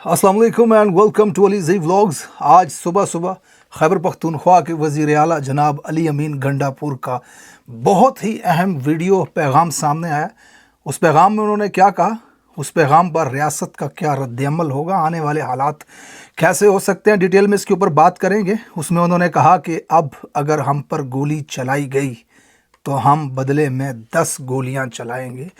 अस्सलाम वालेकुम and welcome to Ali ji vlogs. आज सुबह सुबह खैबर पख्तूनख्वा के वज़ीर आला जनाब अली अमीन गंडापुर का बहुत ही अहम वीडियो पैगाम सामने आया। उस पैगाम में उन्होंने क्या कहा, उस पैगाम पर रियासत का क्या रद्दअमल होगा, आने वाले हालात कैसे हो सकते हैं, डिटेल में इसके ऊपर बात करेंगे। उसमें उन्होंने कहा कि अब अगर हम पर गोली चलाई गई तो हम बदले में 10 गोलियां चलाएंगे।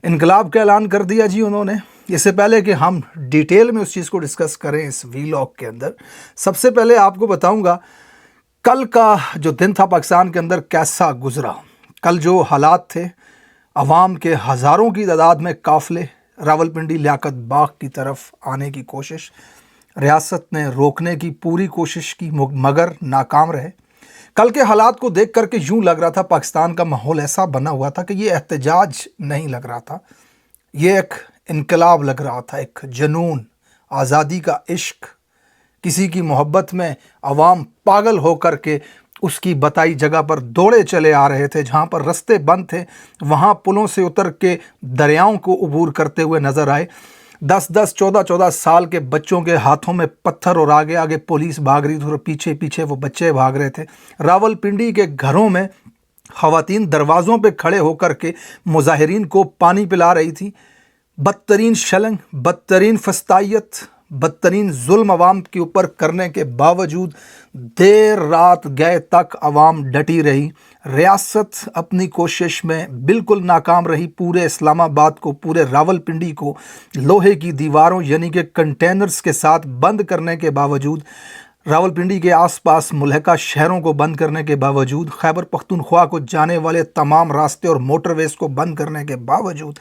इनकलाब का ऐलान कर दिया जी उन्होंने। इससे पहले कि हम डिटेल में उस चीज़ को डिस्कस करें इस वीलॉग के अंदर, सबसे पहले आपको बताऊंगा कल का जो दिन था पाकिस्तान के अंदर कैसा गुजरा। कल जो हालात थे, अवाम के हज़ारों की तादाद में काफ़िले रावलपिंडी लियाकत बाग की तरफ आने की कोशिश, रियासत ने रोकने की पूरी कोशिश की मगर नाकाम रहे। कल के हालात को देख करके यूँ लग रहा था पाकिस्तान का माहौल ऐसा बना हुआ था कि ये एहतजाज नहीं लग रहा था, ये एक इनकलाब लग रहा था, एक जुनून, आज़ादी का इश्क। किसी की मोहब्बत में अवाम पागल होकर के उसकी बताई जगह पर दौड़े चले आ रहे थे। जहाँ पर रास्ते बंद थे वहाँ पुलों से उतर के दरियाओं को अबूर करते हुए नज़र आए। 10-10, 14-14 साल के बच्चों के हाथों में पत्थर और आगे आगे पुलिस भाग रही थी और पीछे पीछे वो बच्चे भाग रहे थे। रावलपिंडी के घरों में ख़वातीन दरवाज़ों पे खड़े होकर के मुजाहिरीन को पानी पिला रही थी। बदतरीन शलंग, बदतरीन फस्तायत, बदतरीन जुल्म अवाम के ऊपर करने के बावजूद देर रात गए तक अवाम डटी रही। रियासत अपनी कोशिश में बिल्कुल नाकाम रही। पूरे इस्लामाबाद को, पूरे रावलपिंडी को लोहे की दीवारों यानी कि कंटेनर्स के साथ बंद करने के बावजूद, रावलपिंडी के आसपास मुल्हका शहरों को बंद करने के बावजूद, खैबर पख्तूनख्वा को जाने वाले तमाम रास्ते और मोटरवेज को बंद करने के बावजूद,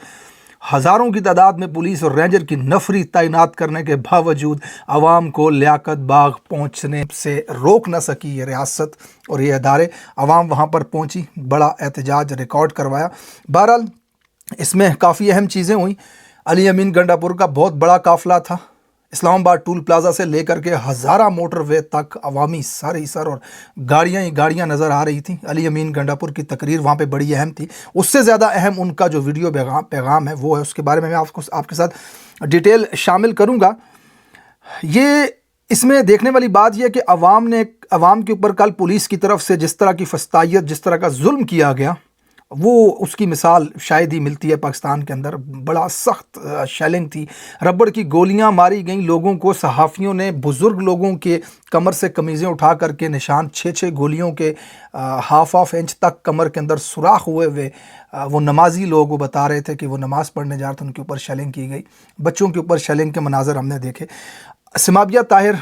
हज़ारों की तादाद में पुलिस और रेंजर की नफरी तैनात करने के बावजूद अवाम को लियाकत बाग पहुंचने से रोक न सकी ये रियासत और ये अदारे। अवाम वहां पर पहुंची, बड़ा एहतजाज रिकॉर्ड करवाया। बहरहाल इसमें काफ़ी अहम चीज़ें हुई। अली अमीन गंडापुर का बहुत बड़ा काफ़िला था। इस्लामाबाद टूल प्लाजा से लेकर के हज़ारा मोटरवे तक अवामी सर ही सर और गाड़ियाँ ही गाड़ियाँ नज़र आ रही थी। अली अमीन गंडापुर की तकरीर वहाँ पे बड़ी अहम थी। उससे ज़्यादा अहम उनका जो वीडियो पैगाम है वो है, उसके बारे में मैं आपके साथ डिटेल शामिल करूँगा। ये इसमें देखने वाली बात यह है कि अवाम के ऊपर कल पुलिस की तरफ से जिस तरह की फस्तायत, जिस तरह का जुल्म किया गया, वो उसकी मिसाल शायद ही मिलती है पाकिस्तान के अंदर। बड़ा सख्त शेलिंग थी, रबड़ की गोलियां मारी गईं लोगों को। सहाफ़ियों ने बुज़ुर्ग लोगों के कमर से कमीज़ें उठा करके निशान 6-6 गोलियों के हाफ इंच तक कमर के अंदर सुराख हुए वो नमाजी लोग वो बता रहे थे कि वो नमाज़ पढ़ने जा रहे थे, उनके ऊपर शेलिंग की गई। बच्चों के ऊपर शेलिंग के मनाज़र हमने देखे। सिमाबिया ताहिर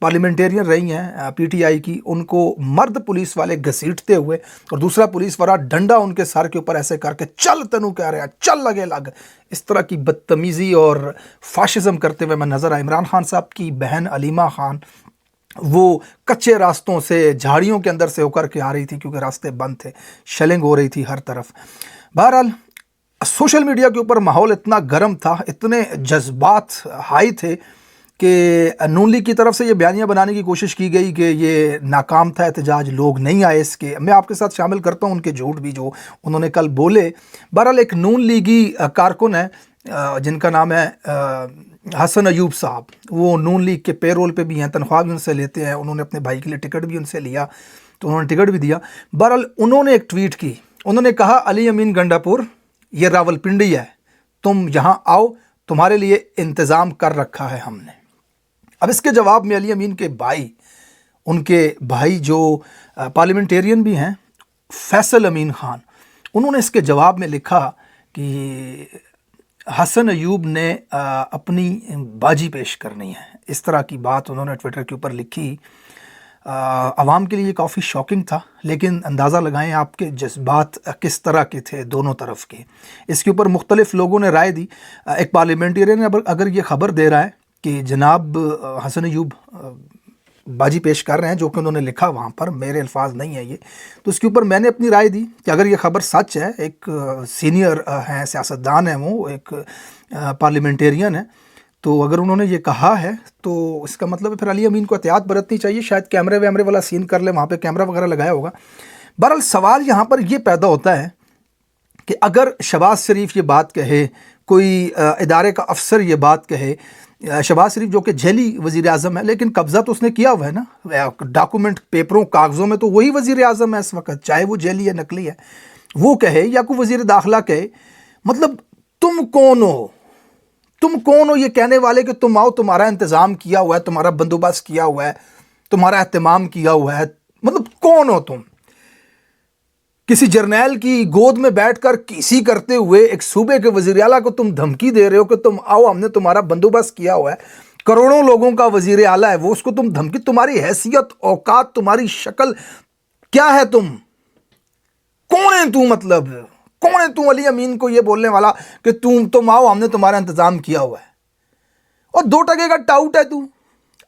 पार्लियामेंटेरियन रही हैं पीटीआई की, उनको मर्द पुलिस वाले घसीटते हुए और दूसरा पुलिस वाला डंडा उनके सर के ऊपर ऐसे करके चल तनु कह रहे हैं, चल लगे लग, इस तरह की बदतमीज़ी और फाशिज़म करते हुए मैं नज़र आया। इमरान खान साहब की बहन अलीमा खान वो कच्चे रास्तों से, झाड़ियों के अंदर से होकर के आ रही थी क्योंकि रास्ते बंद थे, शेलिंग हो रही थी हर तरफ। बहरहाल सोशल मीडिया के ऊपर माहौल इतना गर्म था, इतने जज्बात हाई थे कि नून लीग की तरफ से ये बयानियाँ बनाने की कोशिश की गई कि ये नाकाम था एहतजाज, लोग नहीं आए इसके। मैं आपके साथ शामिल करता हूँ उनके झूठ भी जो उन्होंने कल बोले। बहरहाल एक नून लीगी कारकुन है जिनका नाम है हसन अयूब साहब, वो नून लीग के पेरोल पे भी हैं, तनख्वाह भी उनसे लेते हैं। उन्होंने अपने भाई के लिए टिकट भी उनसे लिया तो उन्होंने टिकट भी दिया। बहरहाल उन्होंने एक ट्वीट की, उन्होंने कहा अली अमीन गंडापुर ये रावलपिंडी है, तुम यहाँ आओ, तुम्हारे लिए इंतज़ाम कर रखा है हमने। अब इसके जवाब में अली अमीन के भाई, उनके भाई जो पार्लियामेंटेरियन भी हैं, फैसल अमीन खान, उन्होंने इसके जवाब में लिखा कि हसन अयूब ने अपनी बाजी पेश करनी है। इस तरह की बात उन्होंने ट्विटर के ऊपर लिखी। आवाम के लिए काफ़ी शॉकिंग था, लेकिन अंदाज़ा लगाएं आपके जज्बात किस तरह के थे दोनों तरफ के। इसके ऊपर मुख्तलिफ़ लोगों ने राय दी। एक पार्लियामेंटेरियन अगर ये ख़बर दे रहा है कि जनाब हसन अयूब बाजी पेश कर रहे हैं, जो कि उन्होंने लिखा वहाँ पर, मेरे अल्फाज नहीं है ये, तो उसके ऊपर मैंने अपनी राय दी कि अगर ये ख़बर सच है, एक सीनियर हैं, सियासतदान हैं, वो एक पार्लियामेंटेरियन है, तो अगर उन्होंने ये कहा है तो इसका मतलब है फिर अली अमीन को एहतियात बरतनी चाहिए। शायद कैमरे वैमरे वाला सीन कर ले, वहाँ पे कैमरा वगैरह लगाया होगा। बहरहाल सवाल यहाँ पर ये पैदा होता है कि अगर शहबाज शरीफ ये बात कहे, कोई इदारे का अफसर ये बात कहे शहबाज शरीफ जो कि जेली वज़ीर आज़म है, लेकिन कब्ज़ा तो उसने किया हुआ है ना डॉक्यूमेंट पेपरों कागज़ों में, तो वही वज़ीर आज़म है इस वक्त, चाहे वो जेली है नकली है। वो कहे या कोई वज़ीर दाखिला कहे, मतलब तुम कौन हो? तुम कौन हो ये कहने वाले कि तुम आओ, तुम्हारा इंतज़ाम किया हुआ है, तुम्हारा बंदोबस्त किया हुआ है, तुम्हारा एहतमाम किया हुआ है, मतलब कौन हो तुम? किसी जर्नैल की गोद में बैठकर किसी करते हुए एक सूबे के वज़ीर आला को तुम धमकी दे रहे हो कि तुम आओ, हमने तुम्हारा बंदोबस्त किया हुआ है, करोड़ों लोगों का वज़ीर आला है वो, उसको तुम धमकी, तुम्हारी हैसियत, औकात, तुम्हारी शक्ल क्या है? तुम कौन है तू? मतलब कौन है तू अली अमीन को ये बोलने वाला कि तुम आओ, हमने तुम्हारा इंतजाम किया हुआ है? और 2 टके का टाउट है तू,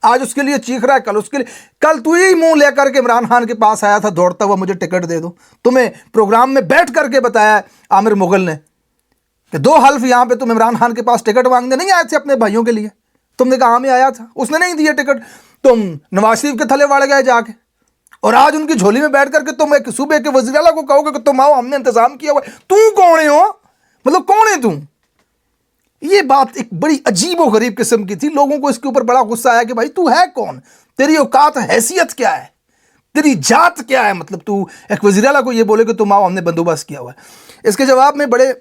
आज उसके लिए चीख रहा है, कल उसके लिए, कल तू ही मुंह लेकर के इमरान खान के पास आया था दौड़ता हुआ, मुझे टिकट दे दो। तुम्हें प्रोग्राम में बैठ करके बताया आमिर मुगल ने कि 2 हल्फ यहां पे तुम इमरान खान के पास टिकट मांगने नहीं आए थे अपने भाइयों के लिए, तुमने कहा मैं आया था, उसने नहीं दिया टिकट, तुम नवाज शरीफ के थले वड़ गए जाके, और आज उनकी झोली में बैठ करके तुम एक सूबे के वज़ीर आला को कहोगे कि तुम आओ, हमने इंतजाम किया हुआ है। तू कौन हो? मतलब कौन है तू? ये बात एक बड़ी अजीब और गरीब किस्म की थी। लोगों को इसके ऊपर बड़ा गुस्सा आया कि भाई तू है कौन, तेरी औकात हैसियत क्या है, तेरी जात क्या है? मतलब तू एक वज़ीर आला को ये बोले कि तुम आओ, हमने बंदोबस्त किया हुआ है। इसके जवाब में बड़े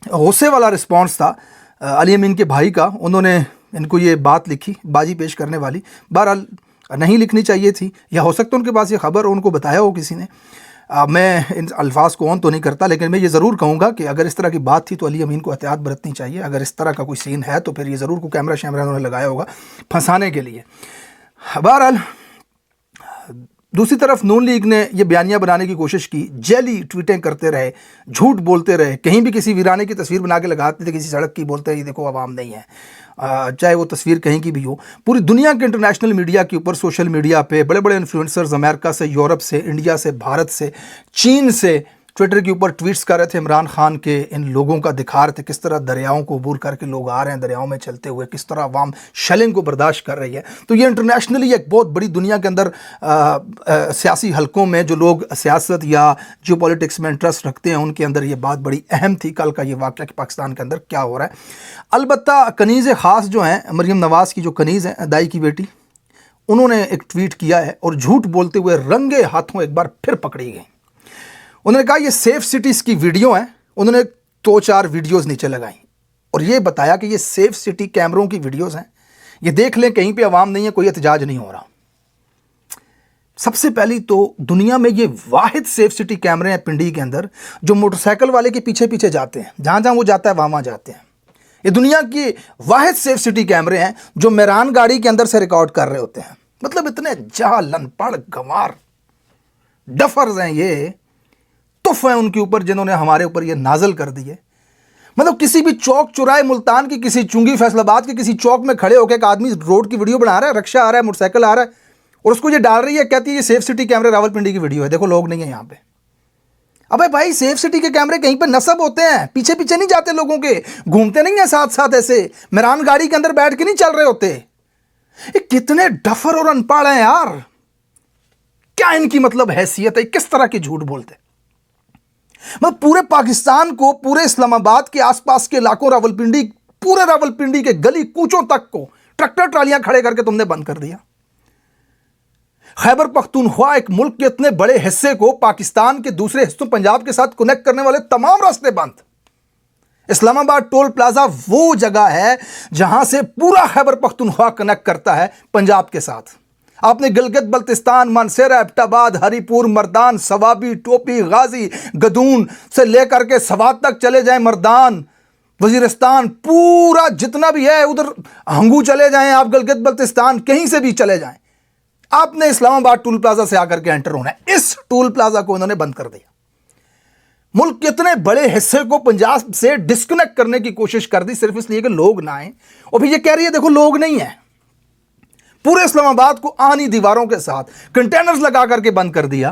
गुस्से वाला रिस्पॉन्स था अली अमीन के भाई का। उन्होंने इनको ये बात लिखी, बाजी पेश करने वाली, बहरहाल नहीं लिखनी चाहिए थी, या हो सकता है उनके पास ये खबर उनको बताया हो किसी ने। मैं इन अल्फाज को ऑन तो नहीं करता, लेकिन मैं ये ज़रूर कहूँगा कि अगर इस तरह की बात थी तो अली अमीन को एहतियात बरतनी चाहिए। अगर इस तरह का कोई सीन है तो फिर ये ज़रूर को कैमरा शैमरा उन्होंने लगाया होगा फंसाने के लिए। बहरहाल दूसरी तरफ नून लीग ने ये बयानियाँ बनाने की कोशिश की, जेली ट्वीटें करते रहे, झूठ बोलते रहे, कहीं भी किसी वीराने की तस्वीर बना के लगाते थे किसी सड़क की, बोलते हैं ये देखो आवाम नहीं है, चाहे वो तस्वीर कहीं की भी हो। पूरी दुनिया के इंटरनेशनल मीडिया के ऊपर, सोशल मीडिया पे बड़े बड़े इन्फ्लुएंसर्स अमेरिका से, यूरोप से, इंडिया से, भारत से, चीन से ट्विटर के ऊपर ट्वीट्स कर रहे थे इमरान खान के इन लोगों का, दिखा रहे थे किस तरह दरियाओं को अबूर करके लोग आ रहे हैं, दरियाओं में चलते हुए, किस तरह अवाम शेलिंग को बर्दाश्त कर रही है। तो ये इंटरनेशनली एक बहुत बड़ी दुनिया के अंदर सियासी हलकों में जो लोग सियासत या जियो पॉलिटिक्स में इंटरेस्ट रखते हैं उनके अंदर ये बात बड़ी अहम थी, कल का ये वाक़या कि पाकिस्तान के अंदर क्या हो रहा है। अलबत्ता कनीज़ ख़ास जो हैं, मरीम नवाज़ की जो कनीज़ हैं, दाई की बेटी, उन्होंने एक ट्वीट किया है और झूठ बोलते हुए रंगे हाथों एक बार फिर पकड़ी गई। उन्होंने कहा ये सेफ सिटीज़ की वीडियो है, उन्होंने 2-4 वीडियोस नीचे लगाई और ये बताया कि ये सेफ सिटी कैमरों की वीडियोस हैं, ये देख लें, कहीं पे आवाम नहीं है, कोई एहतजाज नहीं हो रहा। सबसे पहली तो दुनिया में ये वाहिद सेफ सिटी कैमरे हैं पिंडी के अंदर जो मोटरसाइकिल वाले के पीछे पीछे जाते हैं, जहाँ जहाँ वो जाता है वहाँ जाते हैं। ये दुनिया की वाहिद सेफ सिटी कैमरे हैं जो मेहरान गाड़ी के अंदर से रिकॉर्ड कर रहे होते हैं। मतलब इतने जाहल, अनपढ़, गंवार, डफर्स हैं ये, तुफ हैं उनके ऊपर जिन्होंने हमारे ऊपर ये नाजल कर दिए। मतलब किसी भी चौक चौराहे, मुल्तान की किसी चुंगी, फैसलाबाद के किसी चौक में खड़े होकर एक आदमी रोड की वीडियो बना रहा है, रक्षा आ रहा है, मोटरसाइकिल आ रहा है और उसको ये डाल रही है, कहती है ये सेफ सिटी कैमरे रावलपिंडी की वीडियो है, देखो लोग नहीं है यहाँ पे। अबे भाई सेफ सिटी के कैमरे कहीं पे नस्ब होते हैं, पीछे पीछे नहीं जाते लोगों के, घूमते नहीं है साथ साथ, ऐसे मेहरान गाड़ी के अंदर बैठ के नहीं चल रहे होते। ये कितने डफर और अनपढ़ हैं यार, क्या इनकी मतलब हैसियत है, किस तरह के झूठ बोलते। मैं पूरे पाकिस्तान को, पूरे इस्लामाबाद के आसपास के इलाकों, रावलपिंडी, पूरे रावलपिंडी के गली कूचों तक को ट्रैक्टर ट्रालियां खड़े करके तुमने बंद कर दिया। खैबर पख्तूनख्वा एक मुल्क के इतने बड़े हिस्से को पाकिस्तान के दूसरे हिस्सों पंजाब के साथ कनेक्ट करने वाले तमाम रास्ते बंद। इस्लामाबाद टोल प्लाजा वो जगह है जहां से पूरा खैबर पख्तूनख्वा कनेक्ट करता है पंजाब के साथ। आपने गिलगित बल्तिस्तान, मानसेरा, एबटाबाद, हरीपुर, मर्दान, सवाबी, टोपी, गाजी, गदून से लेकर के सवात तक चले जाएं, मर्दान, वजीरिस्तान, पूरा जितना भी है, उधर हंगू चले जाएं आप, गिलगित बल्तिस्तान कहीं से भी चले जाएं, आपने इस्लामाबाद टोल प्लाजा से आकर के एंटर होना है। इस टोल प्लाजा को इन्होंने बंद कर दिया। मुल्क के इतने बड़े हिस्से को पंजाब से डिस्कनेक्ट करने की कोशिश कर दी सिर्फ इसलिए कि लोग ना आए। और फिर ये कह रही है देखो लोग नहीं है। पूरे इस्लामाबाद को आनी दीवारों के साथ कंटेनर्स लगा करके बंद कर दिया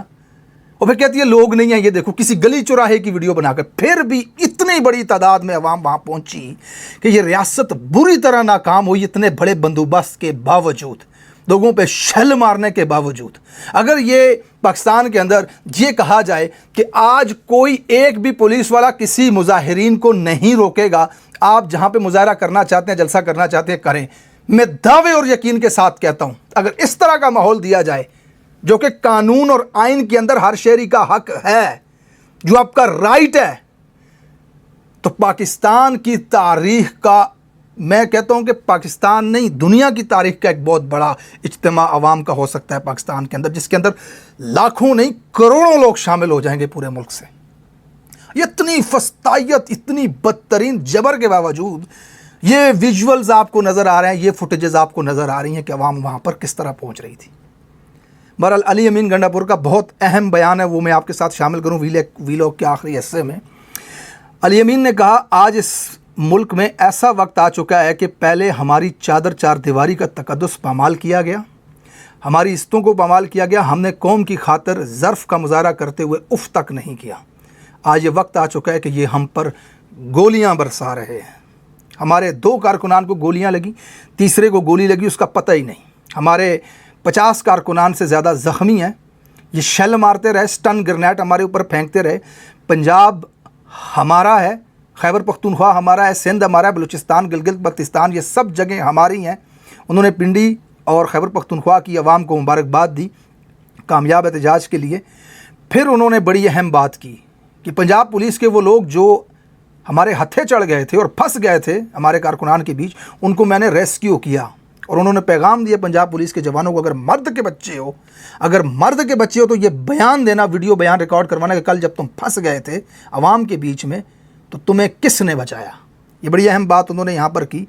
और फिर कहती है लोग नहीं है। ये देखो किसी गली चौराहे की वीडियो बनाकर, फिर भी इतनी बड़ी तादाद में अवाम वहां पहुंची कि ये रियासत बुरी तरह नाकाम हुई। इतने बड़े बंदोबस्त के बावजूद, लोगों पे शल मारने के बावजूद, अगर ये पाकिस्तान के अंदर ये कहा जाए कि आज कोई एक भी पुलिस वाला किसी मुजाहिरीन को नहीं रोकेगा, आप जहां पे मुजाहरा करना चाहते हैं, जलसा करना चाहते हैं, करें, میں दावे اور यकीन के साथ कहता हूं, अगर इस तरह का माहौल दिया जाए जो कि कानून और आइन के अंदर हर शहरी का हक है, जो आपका राइट है, तो पाकिस्तान की तारीख का, मैं कहता हूं कि पाकिस्तान नहीं दुनिया की तारीख का एक बहुत बड़ा इज्तिमा अवाम का हो सकता है पाकिस्तान के अंदर, जिसके अंदर लाखों नहीं करोड़ों लोग शामिल हो जाएंगे पूरे मुल्क से। इतनी फस्तायत, इतनी बदतरीन जबर के बावजूद ये विजुअल्स आपको नज़र आ रहे हैं, ये फुटेजेस आपको नज़र आ रही हैं कि अवाम वहाँ पर किस तरह पहुँच रही थी। बहरहाल अली अमीन गंडापुर का बहुत अहम बयान है, वो मैं आपके साथ शामिल करूँ वीलॉग के आखिरी हिस्से में। अली अमीन ने कहा, आज इस मुल्क में ऐसा वक्त आ चुका है कि पहले हमारी चादर चार दीवारी का तकद्दुस पामाल किया गया, हमारी इज्जतों को पामाल किया गया, हमने कौम की खातिर ज़र्फ़ का मुजाहरा करते हुए उफ़ तक नहीं किया। आज ये वक्त आ चुका है कि ये हम पर गोलियां बरसा रहे हैं। हमारे 2 कारकुनान को गोलियां लगी, तीसरे को गोली लगी उसका पता ही नहीं। हमारे 50 कारकुनान से ज़्यादा ज़ख्मी हैं। ये शेल मारते रहे, स्टन ग्रेनेड हमारे ऊपर फेंकते रहे। पंजाब हमारा है, खैबर पख्तूनख्वा हमारा है, सिंध हमारा है, बलूचिस्तान, गिलगित बल्तिस्तान, ये सब जगह हमारी हैं। उन्होंने पिंडी और खैबर पख्तूनख्वा की आवाम को मुबारकबाद दी कामयाब एहतजाज के लिए। फिर उन्होंने बड़ी अहम बात की कि पंजाब पुलिस के वो लोग जो हमारे हत्थे चढ़ गए थे और फंस गए थे हमारे कारकुनान के बीच, उनको मैंने रेस्क्यू किया। और उन्होंने पैगाम दिया पंजाब पुलिस के जवानों को, अगर मर्द के बच्चे हो तो ये बयान देना, वीडियो बयान रिकॉर्ड करवाना कि कल जब तुम फंस गए थे अवाम के बीच में तो तुम्हें किसने बचाया। ये बड़ी अहम बात उन्होंने यहाँ पर की।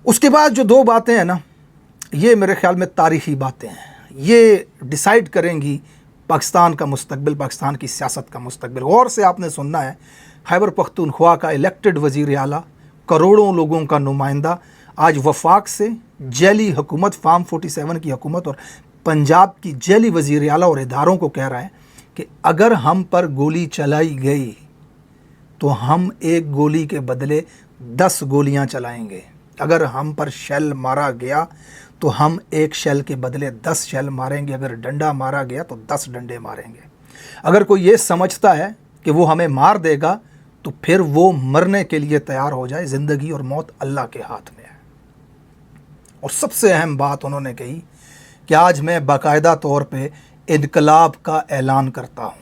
उसके बाद जो 2 बातें हैं ना, ये मेरे ख्याल में तारीख़ी बातें हैं, ये डिसाइड करेंगी पाकिस्तान का मुस्तकबिल, पाकिस्तान की सियासत का मुस्तकबिल। गौर से आपने सुनना है, खैबर पख्तूनख्वा का इलेक्टेड वज़ीर आला, करोड़ों लोगों का नुमाइंदा, आज वफाक से जेली हुकूमत, फार्म 47 की हुकूमत और पंजाब की जेली वज़ीर आला और इदारों को कह रहा है कि अगर हम पर गोली चलाई गई तो हम एक गोली के बदले 10 गोलियां चलाएंगे। अगर हम पर शेल मारा गया तो हम एक शेल के बदले 10 शेल मारेंगे। अगर डंडा मारा गया तो 10 डंडे मारेंगे। अगर कोई ये समझता है कि वो हमें मार देगा तो फिर वो मरने के लिए तैयार हो जाए। ज़िंदगी और मौत अल्लाह के हाथ में है। और सबसे अहम बात उन्होंने कही कि आज मैं बाकायदा तौर पे इनकलाब का ऐलान करता हूँ,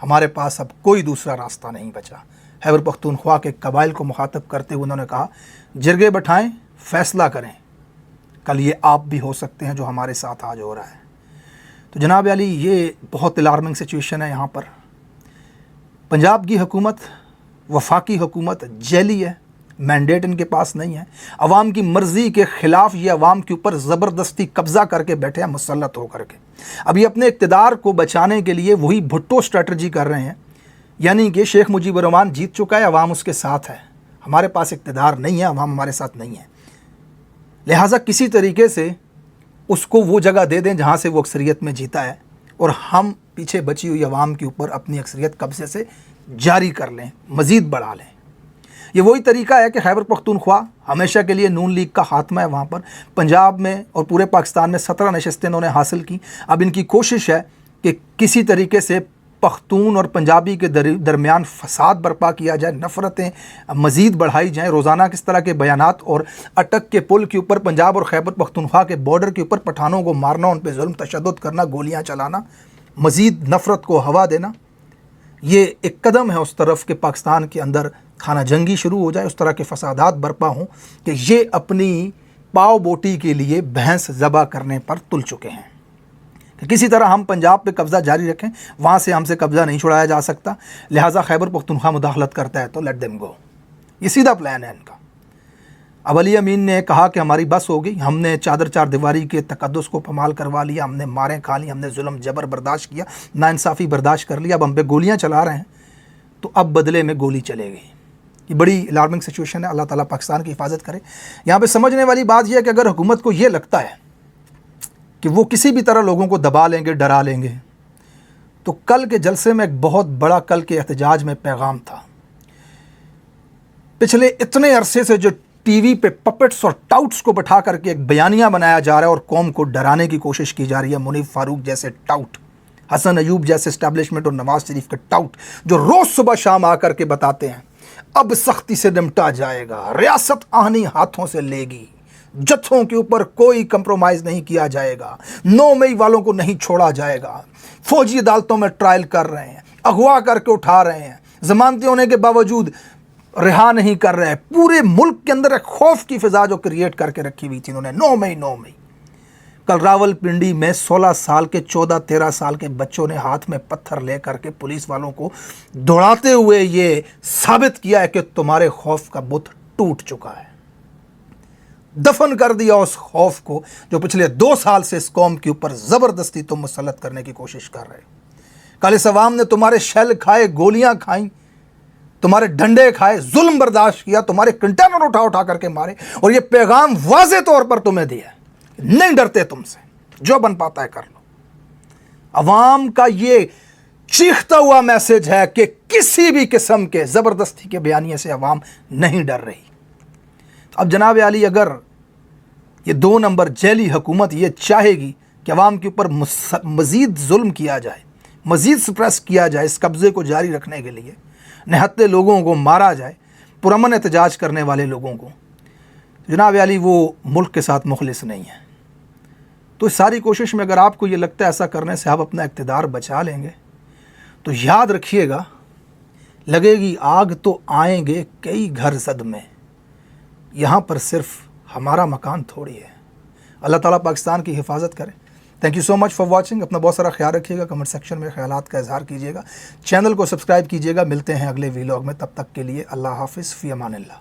हमारे पास अब कोई दूसरा रास्ता नहीं बचा। खैबर पख्तूनख्वा के कबाइल को मुखातब करते हुए उन्होंने कहा, जिरगे बैठाएं, फ़ैसला करें, कल ये आप भी हो सकते हैं जो हमारे साथ आज हो रहा है। तो जनाब अली, ये बहुत अलार्मिंग सिचुएशन है। यहाँ पर पंजाब की हुकूमत, वफाकी हुकूमत जेली है, मैंडेट इनके पास नहीं है। अवाम की मर्ज़ी के ख़िलाफ़ ये अवाम के ऊपर ज़बरदस्ती कब्ज़ा करके बैठे हैं मुसल्लत होकर के। अब ये अपने इक़्तिदार को बचाने के लिए वही भुट्टो स्ट्रेटजी कर रहे हैं, यानी कि शेख मुजीबुर रहमान जीत चुका है, अवाम उसके साथ है, हमारे पास इक़्तिदार नहीं है, अवाम हमारे साथ नहीं है, लिहाजा किसी तरीके से उसको वो जगह दे दें जहाँ से वो अक्सरियत में जीता है और हम पीछे बची हुई अवाम के ऊपर अपनी अक्सरियत कब्ज़े से जारी कर लें, मज़ीद बढ़ा लें। ये वही तरीका है कि खैबर पख्तूनख्वा हमेशा के लिए नून लीग का खात्मा है। वहाँ पर पंजाब में और पूरे पाकिस्तान में 17 नशस्तें इन्होंने हासिल की। अब इनकी कोशिश है कि किसी तरीके से पख्तून और पंजाबी के दरमियान फसाद बर्पा किया जाए, नफ़रतें मज़ीद बढ़ाई जाएँ। रोज़ाना किस तरह के बयानात और अटक के पुल के ऊपर पंजाब और खैबर पख्तूनख्वा के बॉर्डर के ऊपर पठानों को मारना, उन पर जुल्म तशद्दुद करना, गोलियाँ चलाना, मज़ीद नफ़रत को हवा देना, ये एक कदम है उस तरफ कि पाकिस्तान के अंदर खाना जंगी शुरू हो जाए, उस तरह के फसादात बर्पा हों कि ये अपनी पाव बोटी के लिए भैंस ज़बा करने पर तुल चुके हैं कि किसी तरह हम पंजाब पे कब्ज़ा जारी रखें, वहाँ से हमसे कब्ज़ा नहीं छुड़ाया जा सकता। लिहाजा खैबर पख्तूनख्वा मुदाखलत करता है तो लेट देम गो, ये सीधा प्लान है इनका। अब अली अमीन ने कहा कि हमारी बस हो गई, हमने चादर चार दीवारी के तकद्दुस को पमाल करवा लिया, हमने मारें खा ली, हमने जुल्म जबर बर्दाश्त किया, नाइंसाफ़ी बर्दाश्त कर लिया, अब हम पे गोलियाँ चला रहे हैं तो अब बदले में गोली चलेगी। ये बड़ी अलार्मिंग सिचुएशन है। अल्लाह ताला पाकिस्तान की हिफाजत करे। यहाँ पे समझने वाली बात यह है कि अगर हुकूमत को ये लगता है कि वो किसी भी तरह लोगों को दबा लेंगे, डरा लेंगे, तो कल के जलसे में एक बहुत बड़ा, कल के एहतजाज में पैगाम था। पिछले इतने अरसे से जो टीवी पे पपेट्स और टाउट्स को बैठा करके एक बयानिया बनाया जा रहा है और कौम को डराने की कोशिश की जा रही है, मुनीफ फारूक जैसे टाउट, हसन अयूब जैसे इस्टेब्लिशमेंट और नवाज शरीफ के टाउट, जो रोज़ सुबह शाम आकर के बताते हैं अब सख्ती से निपटा जाएगा, रियासत आहनी हाथों से लेगी, जत्थों के ऊपर कोई कंप्रोमाइज़ नहीं किया जाएगा। 9 मई वालों को नहीं छोड़ा जाएगा। फौजी अदालतों में ट्रायल कर रहे हैं, अगवा करके उठा रहे हैं, जमानती होने के बावजूद रिहा नहीं कर रहे हैं। पूरे मुल्क के अंदर एक खौफ की फिजा जो क्रिएट करके रखी हुई थी इन्होंने। 9 मई कल रावलपिंडी में 16 साल के 14-13 साल के बच्चों ने हाथ में पत्थर ले करके पुलिस वालों को दौड़ाते हुए ये साबित किया है कि तुम्हारे खौफ का बुत टूट चुका है। दफन कर दिया उस खौफ को जो पिछले 2 साल से इस कौम के ऊपर ज़बरदस्ती तुम मुसल्लत करने की कोशिश कर रहे हो। कल इस अवाम ने तुम्हारे शेल खाए, गोलियां खाई, तुम्हारे डंडे खाए, जुल्म बर्दाश्त किया, तुम्हारे कंटेनर उठा उठा करके मारे, और ये पैगाम वाज़े तौर पर तुम्हें दिया, नहीं डरते तुमसे, जो बन पाता है कर लो। अवाम का ये चीखता हुआ मैसेज है कि किसी भी किस्म के ज़बरदस्ती के बयानिए से अवाम नहीं डर रही। अब जनाब आली, अगर ये 2 नंबर जेली हुकूमत ये चाहेगी कि अवाम के ऊपर मज़ीद जुल्म किया जाए, मज़ीद सप्रेस किया जाए, इस कब्ज़े को जारी रखने के लिए निहत्ते लोगों को मारा जाए, पुरअमन एहतजाज करने वाले लोगों को, जनाब आली वो मुल्क के साथ मुखलिस नहीं है। तो इस सारी कोशिश में अगर आपको ये लगता है ऐसा करने से आप अपना इक़्तिदार बचा लेंगे, तो याद रखिएगा, लगेगी आग तो आएंगे कई घर ज़द में, यहाँ पर सिर्फ हमारा मकान थोड़ी है। अल्लाह ताला पाकिस्तान की हिफाजत करे। Thank you so much for watching. अपना बहुत सारा ख्याल रखिएगा, कमेंट सेक्शन में ख्यालात का इजहार कीजिएगा, चैनल को सब्सक्राइब कीजिएगा। मिलते हैं अगले वीलॉग में, तब तक के लिए अल्लाह हाफिज़, फ़ी अमानिल्लाह।